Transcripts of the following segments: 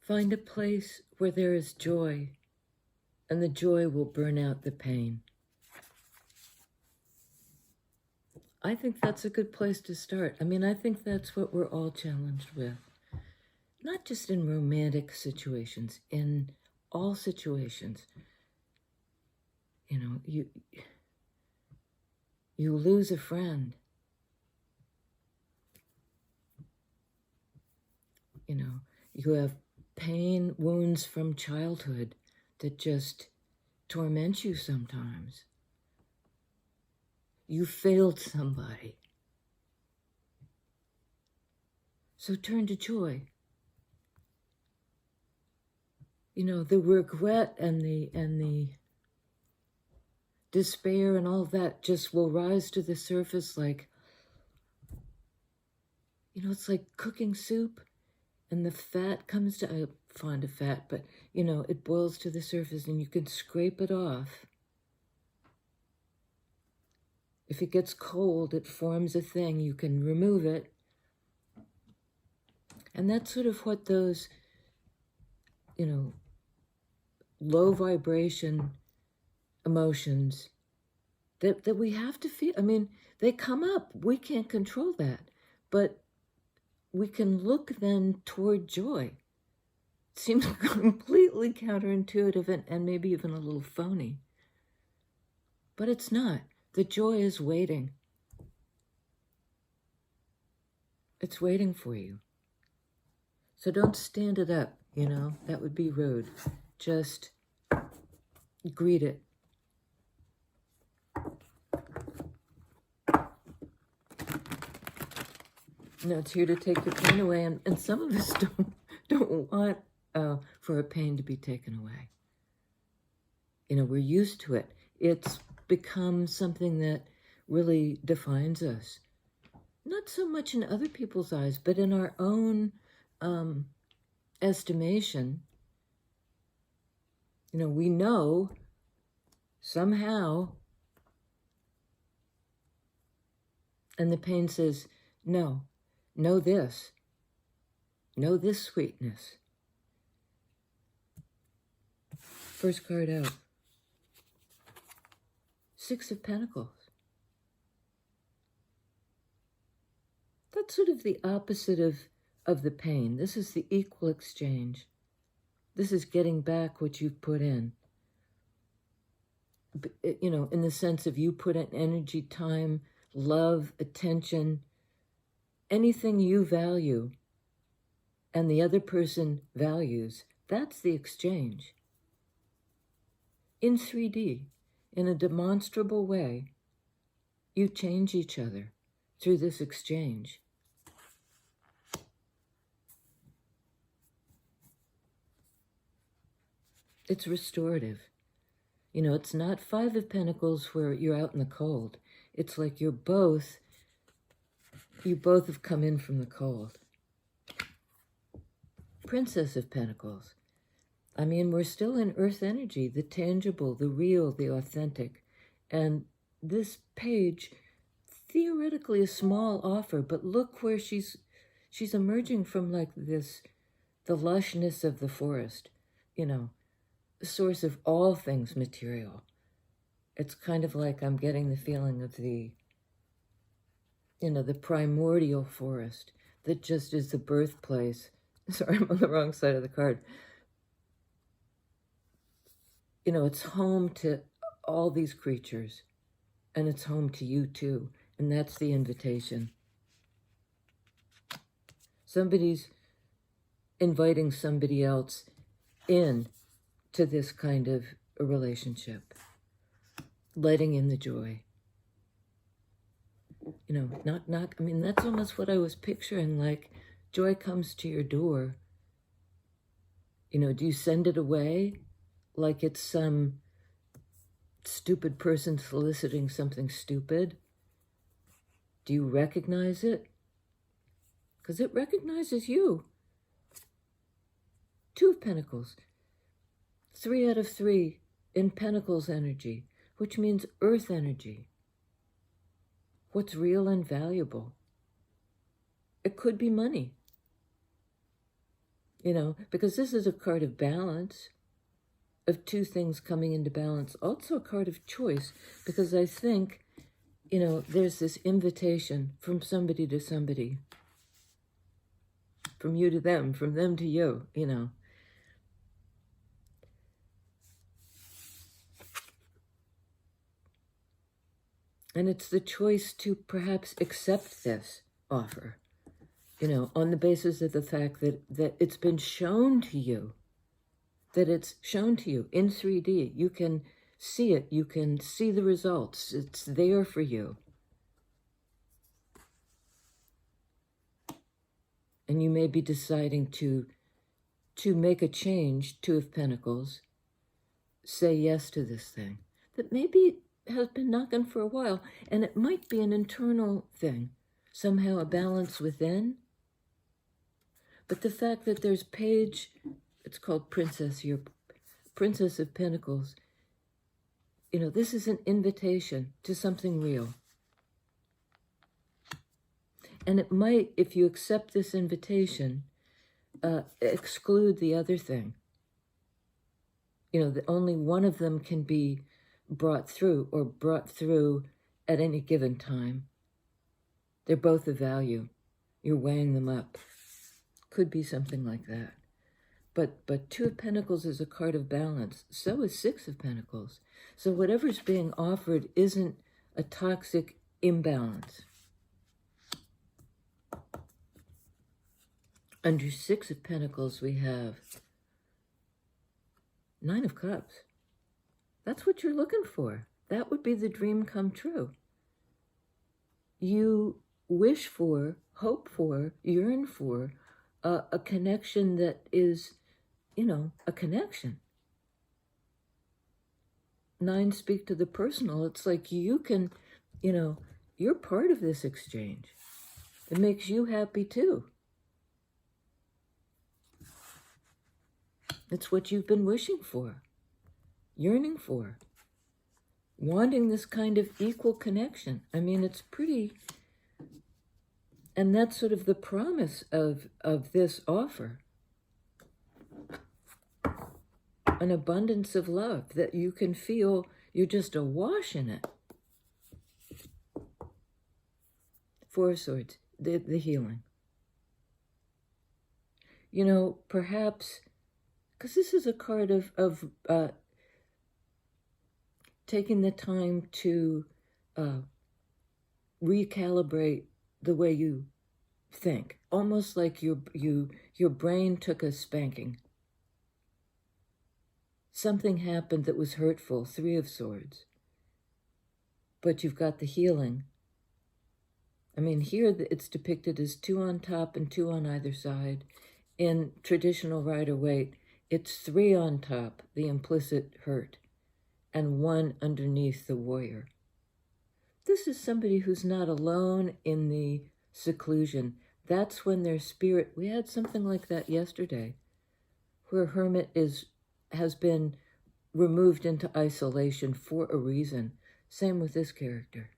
Find a place where there is joy, and the joy will burn out the pain. I think that's a good place to start. I mean, I think that's what we're all challenged with. Not just in romantic situations, in all situations. You know, you lose a friend. You know, you have pain, wounds from childhood that just torment you sometimes. You failed somebody. So turn to joy. You know, the regret and the despair and all that just will rise to the surface like, you know, it's like cooking soup and the fat comes to, I'm fond of fat, but, you know, it boils to the surface and you can scrape it off. If it gets cold, it forms a thing. You can remove it. And that's sort of what those, you know, low vibration emotions that we have to feel. I mean, they come up. We can't control that. But we can look then toward joy. It seems completely counterintuitive and maybe even a little phony. But it's not. The joy is waiting. It's waiting for you. So don't stand it up, you know, that would be rude. Just greet it. Now it's here to take your pain away, and some of us don't want for a pain to be taken away. You know, we're used to it. It's become something that really defines us. Not so much in other people's eyes, but in our own estimation. You know, we know somehow, and the pain says, no, know this sweetness. First card out. Six of Pentacles. That's sort of the opposite of the pain. This is the equal exchange. This is getting back what you've put in. You know, in the sense of you put in energy, time, love, attention, anything you value and the other person values. That's the exchange. In 3D, in a demonstrable way, you change each other through this exchange. It's restorative. You know, it's not Five of Pentacles where you're out in the cold. It's like you both have come in from the cold. Princess of Pentacles. I mean, we're still in earth energy, the tangible, the real, the authentic. And this page, theoretically a small offer, but look where she's emerging from like this, the lushness of the forest, you know, the source of all things material. It's kind of like I'm getting the feeling of the, you know, the primordial forest that just is the birthplace. Sorry, I'm on the wrong side of the card. You know, it's home to all these creatures, and it's home to you too, and that's the invitation. Somebody's inviting somebody else in to this kind of a relationship, letting in the joy. You know, I mean, that's almost what I was picturing, like joy comes to your door. You know, do you send it away like it's some stupid person soliciting something stupid? Do you recognize it? Because it recognizes you. Two of Pentacles. 3 out of 3 in Pentacles energy, which means earth energy. What's real and valuable. It could be money. because this is a card of balance, of two things coming into balance. Also a card of choice, because I think, there's this invitation from somebody to somebody, from you to them, from them to you, And it's the choice to perhaps accept this offer, on the basis of the fact that it's been shown to you, that it's shown to you in 3D. You can see it. You can see the results. It's there for you. And you may be deciding to make a change, Two of Pentacles, say yes to this thing that maybe has been knocking for a while, and it might be an internal thing, somehow a balance within. But the fact that there's Page, it's called Princess here, Princess of Pentacles, this is an invitation to something real. And it might, if you accept this invitation, exclude the other thing. That only one of them can be brought through at any given time. They're both of value. You're weighing them up. Could be something like that. But Two of Pentacles is a card of balance. So is Six of Pentacles. So whatever's being offered isn't a toxic imbalance. Under Six of Pentacles, we have Nine of Cups. That's what you're looking for. That would be the dream come true. You wish for, hope for, yearn for a connection that is, a connection. Nine speak to the personal. It's like you can, you're part of this exchange. It makes you happy too. It's what you've been wishing for, yearning for, wanting this kind of equal connection. I mean, it's pretty, and that's sort of the promise of this offer. An abundance of love that you can feel you're just awash in it. Four of Swords, the healing. Perhaps, because this is a card of taking the time to recalibrate the way you think, almost like your brain took a spanking. Something happened that was hurtful, Three of Swords, but you've got the healing. I mean, here it's depicted as two on top and two on either side. In traditional Rider-Waite, it's three on top, the implicit hurt, and one underneath, the warrior. This is somebody who's not alone in the seclusion. That's when their spirit, we had something like that yesterday, where a hermit has been removed into isolation for a reason. Same with this character.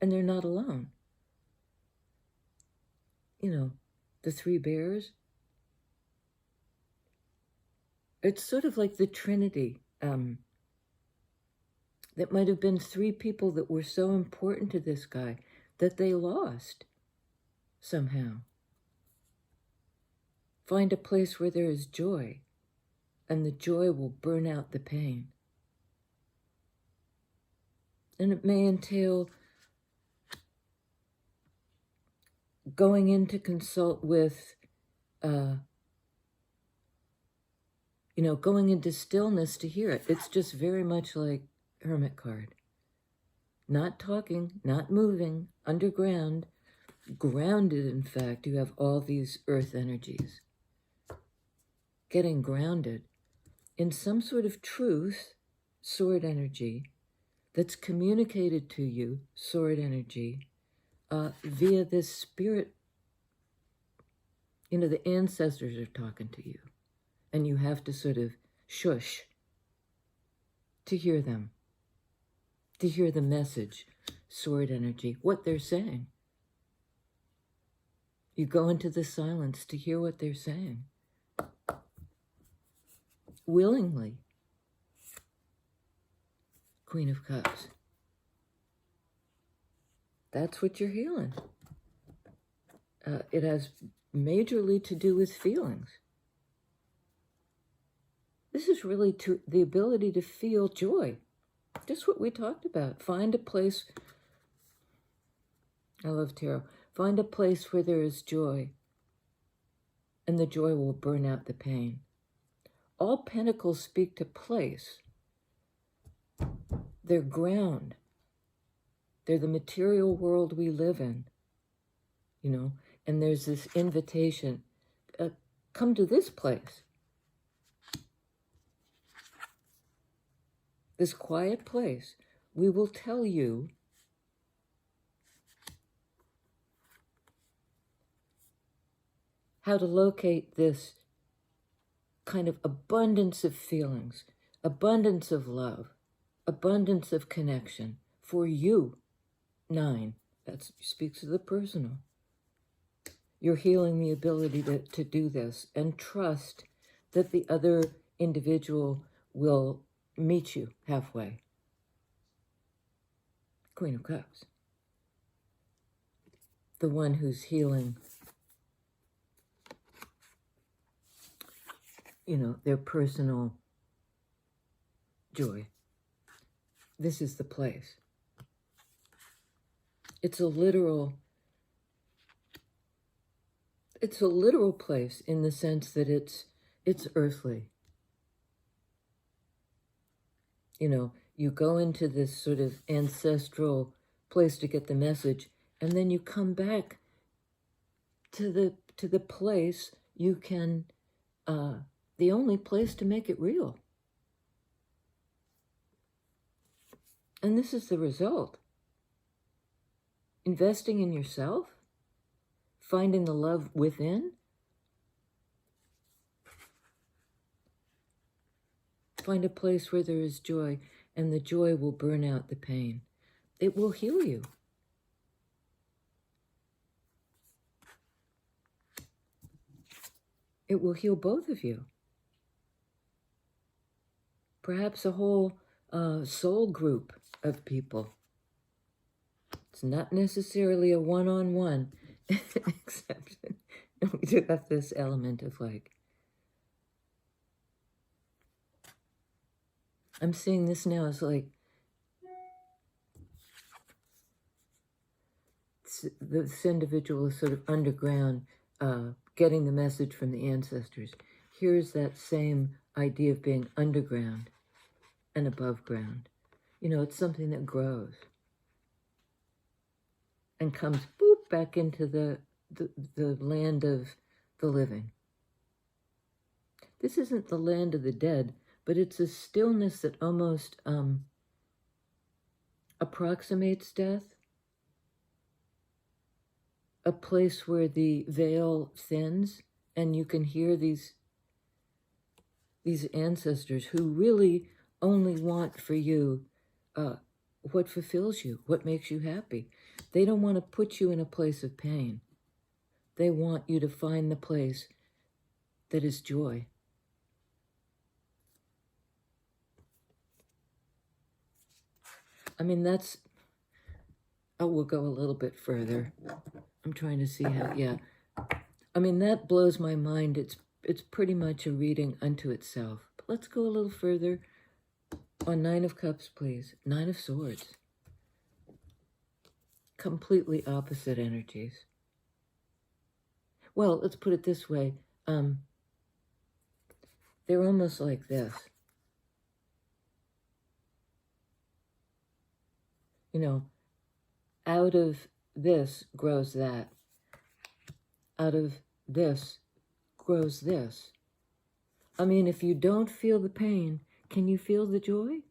And they're not alone. The three bears. It's sort of like the Trinity. That might have been three people that were so important to this guy that they lost somehow. Find a place where there is joy, and the joy will burn out the pain. And it may entail going in to consult with, going into stillness to hear it. It's just very much like Hermit card. Not talking, not moving, underground, grounded, in fact. You have all these earth energies. Getting grounded in some sort of truth, sword energy, that's communicated to you, sword energy, via this spirit. The ancestors are talking to you, and you have to sort of shush to hear them, to hear the message, sword energy, what they're saying. You go into the silence to hear what they're saying. Willingly. Queen of Cups. That's what you're healing. It has majorly to do with feelings. This is really the ability to feel joy. Just what we talked about. Find a place. I love tarot. Find a place where there is joy, and the joy will burn out the pain. All pentacles speak to place. They're ground. They're the material world we live in, you know, and there's this invitation, come to this place. This quiet place. We will tell you how to locate this kind of abundance of feelings, abundance of love, abundance of connection for you. 9, that speaks of the personal. You're healing the ability to do this and trust that the other individual will meet you halfway. Queen of Cups. The one who's healing, you know, their personal joy. This is the place. It's a literal place in the sense that it's earthly. You know, you go into this sort of ancestral place to get the message, and then you come back to the place you can, the only place to make it real. And this is the result. Investing in yourself, finding the love within, find a place where there is joy, and the joy will burn out the pain. It will heal you. It will heal both of you. Perhaps a whole soul group of people. It's not necessarily a one-on-one, except we do have this element of like, I'm seeing this now as like, this individual is sort of underground, getting the message from the ancestors. Here's that same idea of being underground and above ground. You know, it's something that grows and comes boop back into the land of the living. This isn't the land of the dead, but it's a stillness that almost approximates death. A place where the veil thins and you can hear these ancestors who really only want for you what fulfills you, what makes you happy. They don't want to put you in a place of pain. They want you to find the place that is joy. I mean, we'll go a little bit further. I'm trying to see how, yeah. I mean, that blows my mind. It's pretty much a reading unto itself. But let's go a little further on 9 of Cups, please. 9 of Swords. Completely opposite energies. Well, let's put it this way. They're almost like this. You know, out of this grows that. Out of this grows this. I mean, if you don't feel the pain, can you feel the joy?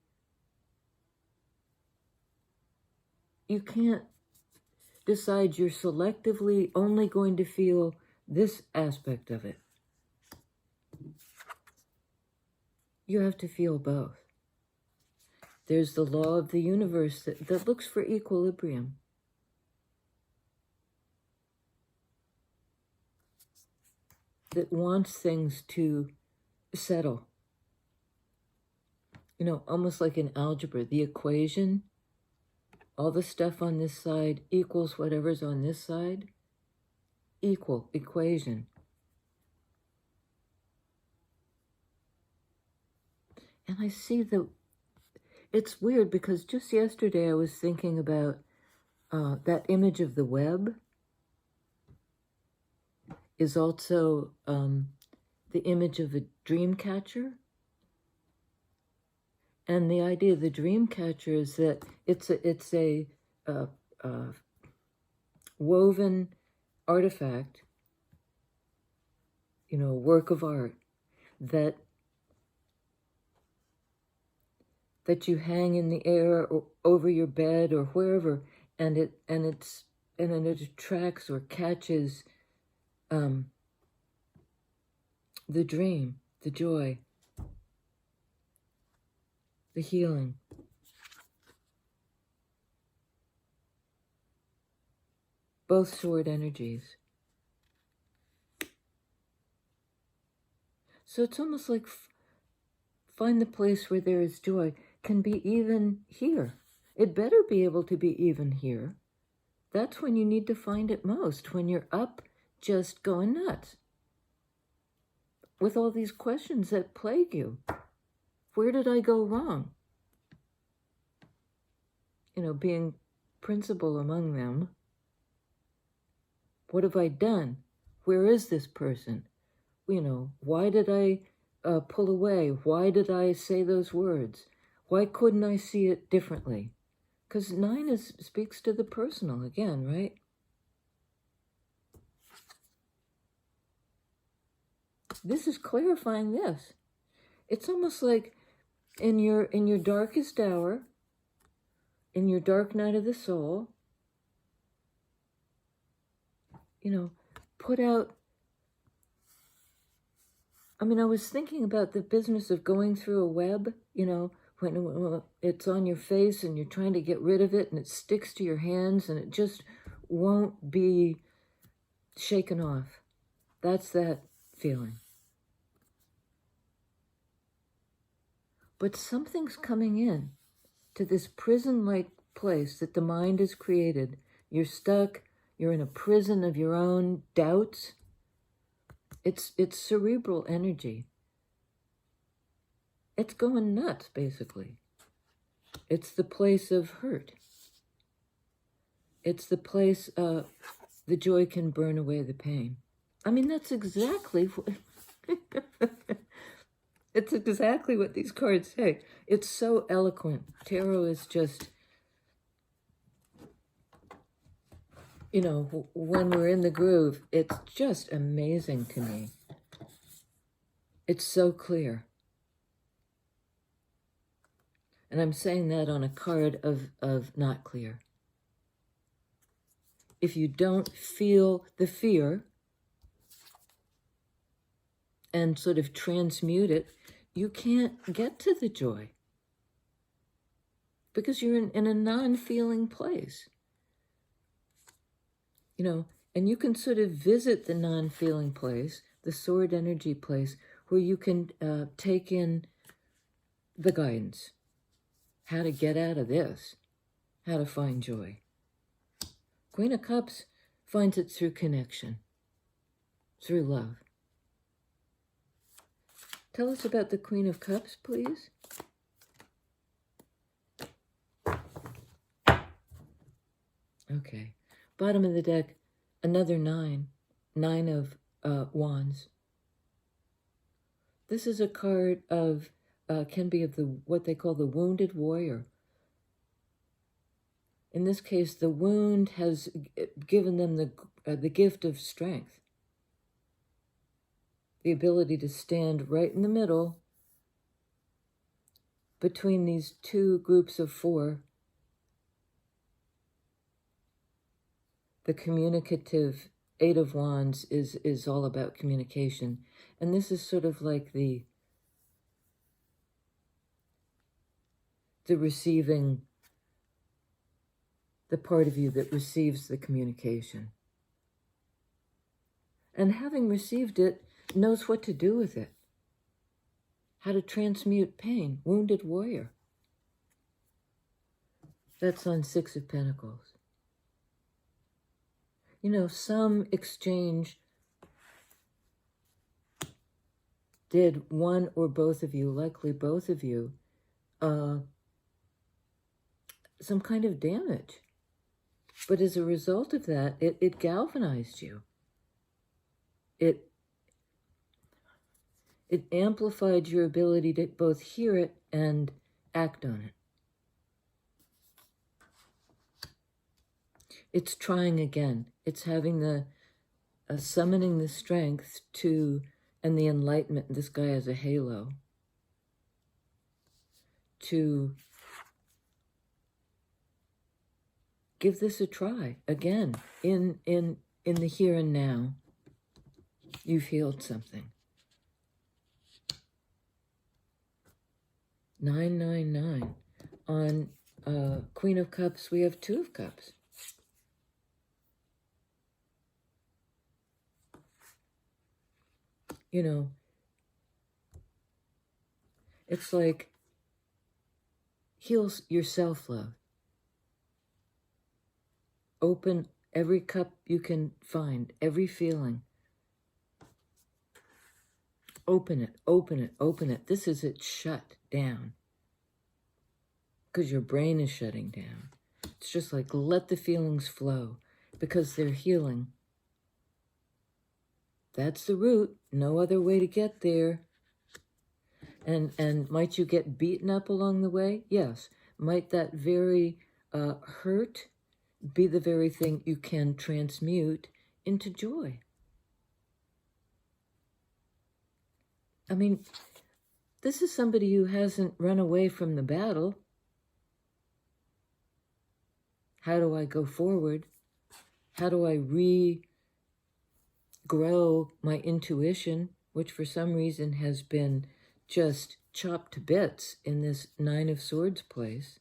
You can't decide you're selectively only going to feel this aspect of it. You have to feel both. There's the law of the universe that looks for equilibrium. that wants things to settle. You know, almost like in algebra, the equation, all the stuff on this side equals whatever's on this side, equal equation. And I see it's weird because just yesterday I was thinking about that image of the web is also the image of a dream catcher. And the idea of the dream catcher is that it's a woven artifact, you know, work of art that you hang in the air or over your bed or wherever, and it attracts or catches the dream, the joy, the healing. Both sword energies. So it's almost like find the place where there is joy can be even here. It better be able to be even here. That's when you need to find it most, when you're up just going nuts with all these questions that plague you. Where did I go wrong? You know, being principal among them. What have I done? Where is this person? You know, why did I pull away? Why did I say those words? Why couldn't I see it differently? Because 9 speaks to the personal again, right? This is clarifying this. It's almost like in your darkest hour, in your dark night of the soul, you know, put out. I mean, I was thinking about the business of going through a web, you know, when it's on your face and you're trying to get rid of it and it sticks to your hands and it just won't be shaken off. That's that feeling. But something's coming in to this prison-like place that the mind has created. You're stuck. You're in a prison of your own doubts. It's cerebral energy. It's going nuts, basically. It's the place of hurt. It's the place the joy can burn away the pain. I mean, that's exactly what... It's exactly what these cards say. It's so eloquent. Tarot is just... You know, when we're in the groove, it's just amazing to me. It's so clear. And I'm saying that on a card of not clear. If you don't feel the fear and sort of transmute it, you can't get to the joy. Because you're in a non-feeling place. You know, and you can sort of visit the non-feeling place, the sword energy place, where you can take in the guidance. How to get out of this. How to find joy. Queen of Cups finds it through connection. Through love. Tell us about the Queen of Cups, please. Okay. Bottom of the deck, another 9. 9 of Wands. This is a card of, can be of what they call the wounded warrior. In this case, the wound has given them the gift of strength. The ability to stand right in the middle between these two groups of 4. The communicative 8 of Wands is all about communication. And this is sort of like the receiving, the part of you that receives the communication. And having received it, knows what to do with it. How to transmute pain. Wounded warrior. That's on Six of Pentacles. You know, some exchange did one or both of you, likely both of you, some kind of damage. But as a result of that, it galvanized you. It amplified your ability to both hear it and act on it. It's trying again. It's having the summoning the strength to, and the enlightenment. This guy has a halo. To give this a try again in the here and now. You've healed something. 999. On Queen of Cups, we have Two of Cups. You know, it's like heal your self-love. Open every cup you can find, every feeling. Open it, open it, open it. This is it shut down. Because your brain is shutting down. It's just like let the feelings flow because they're healing. That's the route. No other way to get there. And might you get beaten up along the way? Yes. Might that very hurt be the very thing you can transmute into joy? I mean, this is somebody who hasn't run away from the battle. How do I go forward? How do I regrow my intuition, which for some reason has been just chopped to bits in this Nine of Swords place?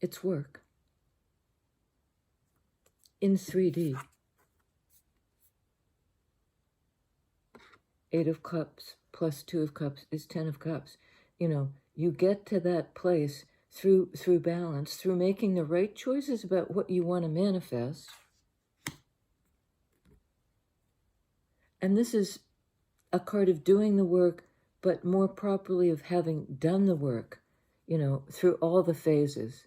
It's work. In 3D. 8 of Cups plus 2 of Cups is 10 of Cups. You know, you get to that place through balance, through making the right choices about what you want to manifest. And this is a card of doing the work, but more properly of having done the work, you know, through all the phases.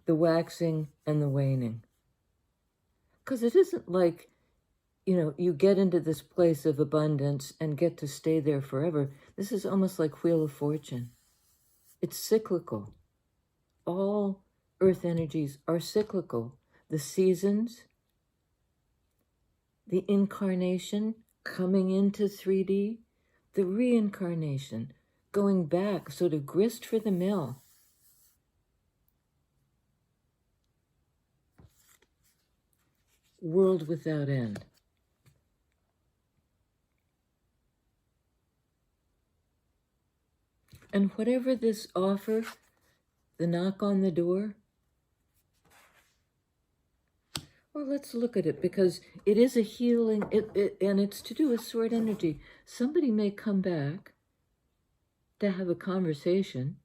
The waxing and the waning. Because it isn't like, you know, you get into this place of abundance and get to stay there forever. This is almost like Wheel of Fortune. It's cyclical. All earth energies are cyclical. The seasons, the incarnation coming into 3D, the reincarnation, going back, sort of grist for the mill. World without end. And whatever this offer, the knock on the door, well, let's look at it because it is a healing, and it's to do with sword energy. Somebody may come back to have a conversation,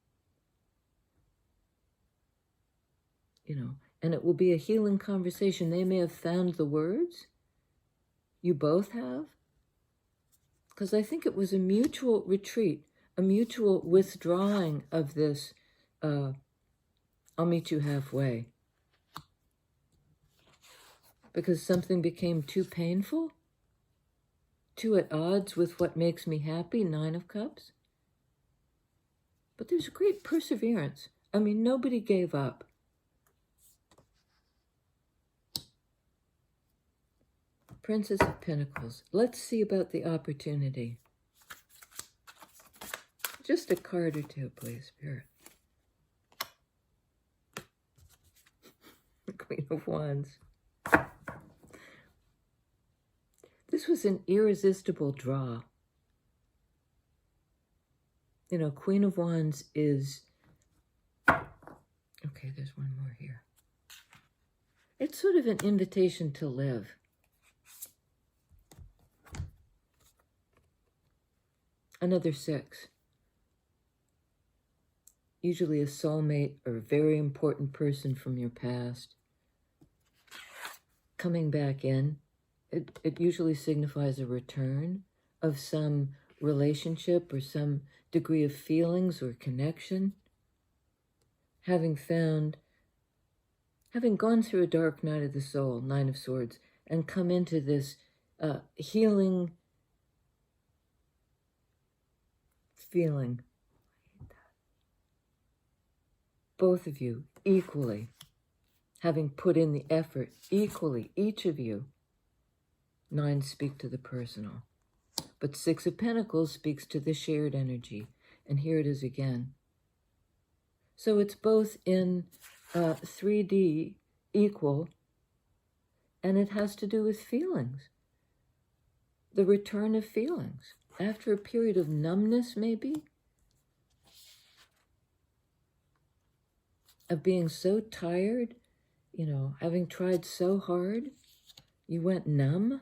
you know, and it will be a healing conversation. They may have found the words. You both have. Because I think it was a mutual retreat, a mutual withdrawing of this, I'll meet you halfway. Because something became too painful, too at odds with what makes me happy, 9 of Cups. But there's great perseverance. I mean, nobody gave up. Princess of Pentacles. Let's see about the opportunity. Just a card or two, please, Spirit. Queen of Wands. This was an irresistible draw. You know, Queen of Wands is Okay, there's one more here. It's sort of an invitation to live. Another 6. Usually a soulmate or a very important person from your past coming back in. It usually signifies a return of some relationship or some degree of feelings or connection. Having gone through a dark night of the soul, 9 of Swords, and come into this healing feeling. Both of you equally, having put in the effort equally, each of you. 9 speak to the personal. But 6 of Pentacles speaks to the shared energy. And here it is again. So it's both in 3D equal, and it has to do with feelings. The return of feelings. After a period of numbness, maybe, of being so tired, you know, having tried so hard, you went numb.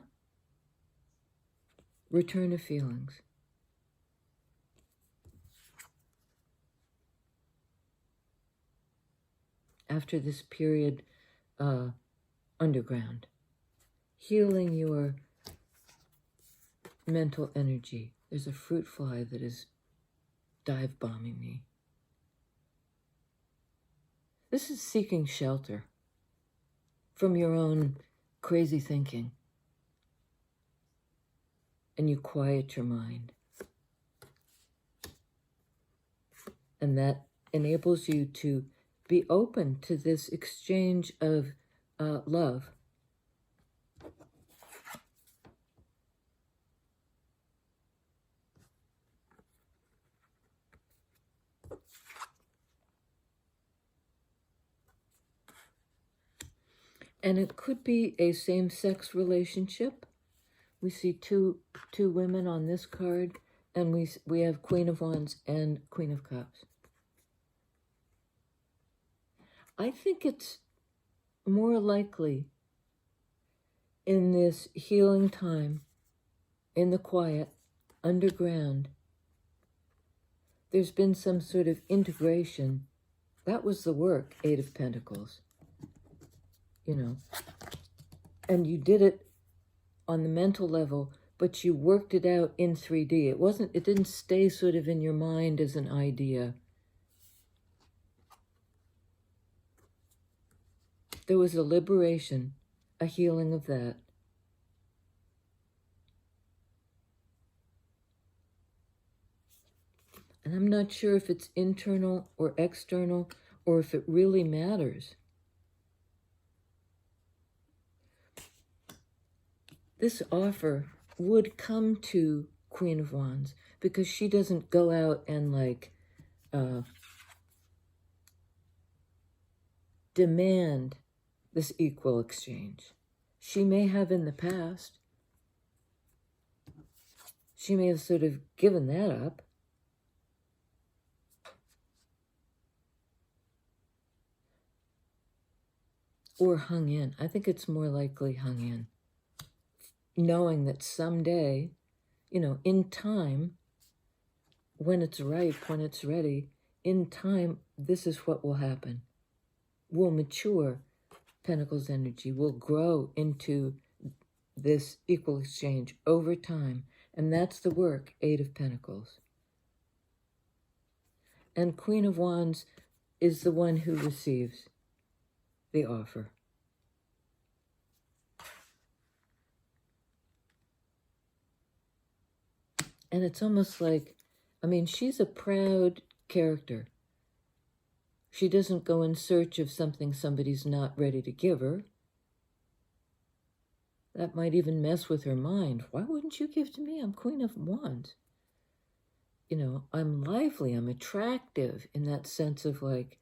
Return of feelings. After this period, underground. Healing your mental energy. There's a fruit fly that is dive bombing me. This is seeking shelter from your own crazy thinking. And you quiet your mind. And that enables you to be open to this exchange of love. And it could be a same-sex relationship. We see two women on this card, and we have Queen of Wands and Queen of Cups. I think it's more likely in this healing time, in the quiet, underground, there's been some sort of integration. That was the work, 8 of Pentacles. You know, and you did it on the mental level, but you worked it out in 3D. It didn't stay sort of in your mind as an idea. There was a liberation, a healing of that. And I'm not sure if it's internal or external, or if it really matters. This offer would come to Queen of Wands because she doesn't go out and demand this equal exchange. She may have in the past. She may have sort of given that up. Or hung in. I think it's more likely hung in. Knowing that someday, you know, in time, when it's ripe, when it's ready, in time, this is what will happen. We'll mature. Pentacles energy will grow into this equal exchange over time. And that's the work, 8 of Pentacles. And Queen of Wands is the one who receives the offer. And it's almost like, I mean, she's a proud character. She doesn't go in search of something somebody's not ready to give her. That might even mess with her mind. Why wouldn't you give to me? I'm Queen of Wands. You know, I'm lively, I'm attractive in that sense of like,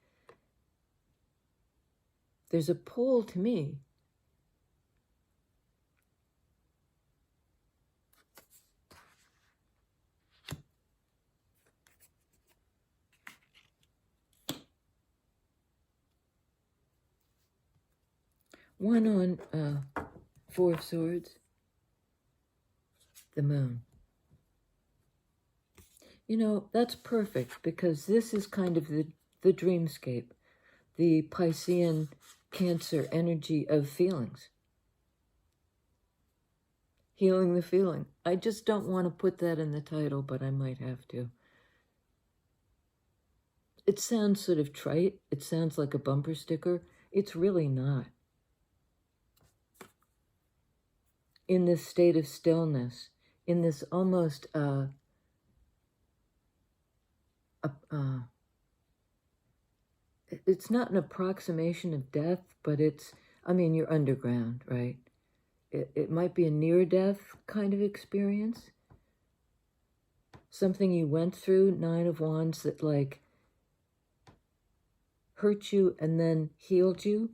there's a pull to me. One on Four of Swords, the moon. You know, that's perfect because this is kind of the dreamscape, the Piscean Cancer energy of feelings. Healing the feeling. I just don't want to put that in the title, but I might have to. It sounds sort of trite. It sounds like a bumper sticker. It's really not. In this state of stillness, in this almost it's not an approximation of death, but it's, I mean, you're underground, right? It might be a near-death kind of experience. Something you went through, Nine of Wands, that like hurt you and then healed you.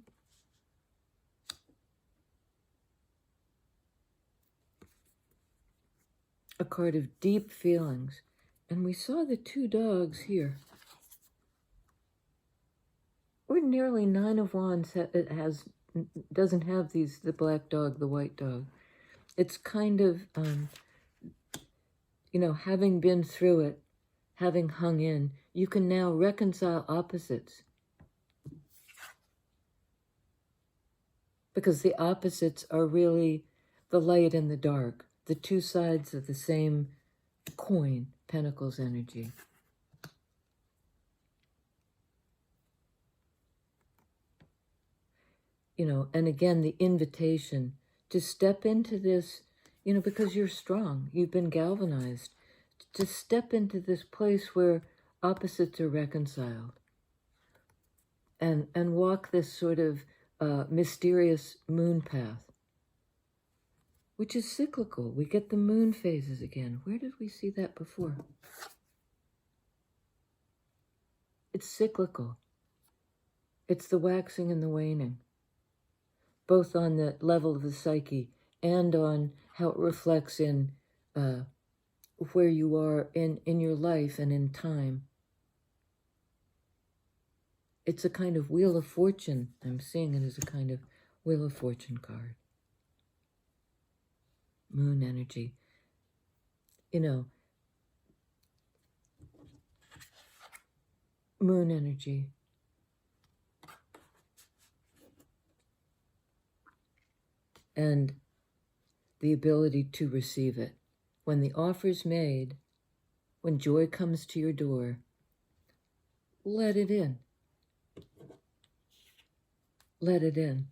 A card of deep feelings. And we saw the two dogs here. Ordinarily, Nine of Wands doesn't have the black dog, the white dog. It's kind of, you know, having been through it, having hung in, you can now reconcile opposites. Because the opposites are really the light and the dark, the two sides of the same coin, Pentacles energy. You know, and again, the invitation to step into this, you know, because you're strong, you've been galvanized, to step into this place where opposites are reconciled and walk this sort of mysterious moon path, which is cyclical. We get the moon phases again. Where did we see that before? It's cyclical. It's the waxing and the waning, both on the level of the psyche and on how it reflects in where you are in your life and in time. It's a kind of Wheel of Fortune. I'm seeing it as a kind of Wheel of Fortune card. Moon energy. You know, moon energy. And the ability to receive it. When the offer's made, when joy comes to your door, let it in. Let it in.